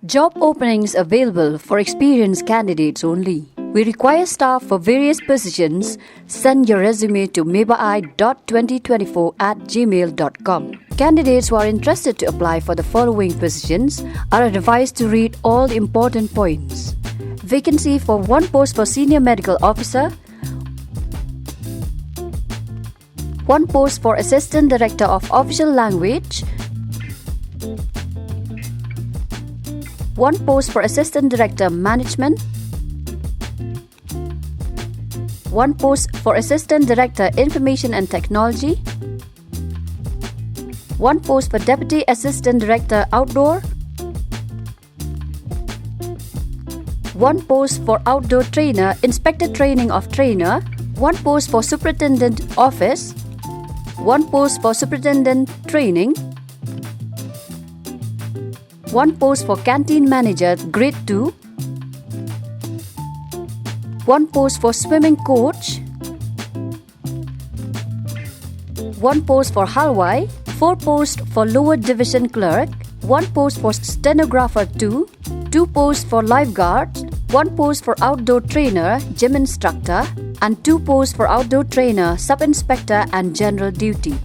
Job openings available for experienced candidates only. We require staff for various positions. Send your resume to mebaai.2024@gmail.com. Candidates who are interested to apply for the following positions are advised to read all the important points. Vacancy for one post for Senior Medical Officer, one post for Assistant Director of Official Language, one post for Assistant Director Management, one post for Assistant Director Information and Technology, one post for Deputy Assistant Director Outdoor, one post for Outdoor Trainer, Inspector Training of Trainer, one post for Superintendent Office, one post for Superintendent Training, one post for Canteen Manager Grade 2, one post for Swimming Coach, one post for Halwai, 4 posts for Lower Division Clerk, 1 post for Stenographer 2, 2 posts for Lifeguard, 1 post for Outdoor Trainer, Gym Instructor, and 2 posts for Outdoor Trainer, Sub-Inspector and General Duty.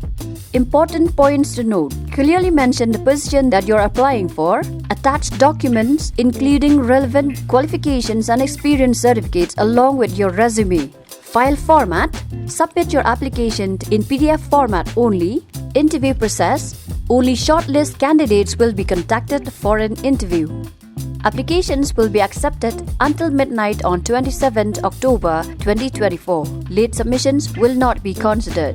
Important points to note. Clearly mention the position that you're applying for. Attach documents including relevant qualifications and experience certificates along with your resume. File format. Submit your application in PDF format only. Interview process. Only shortlist candidates will be contacted for an interview. Applications will be accepted until midnight on 27th October 2024. Late submissions will not be considered.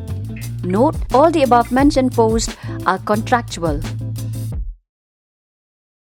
Note, all the above mentioned posts are contractual.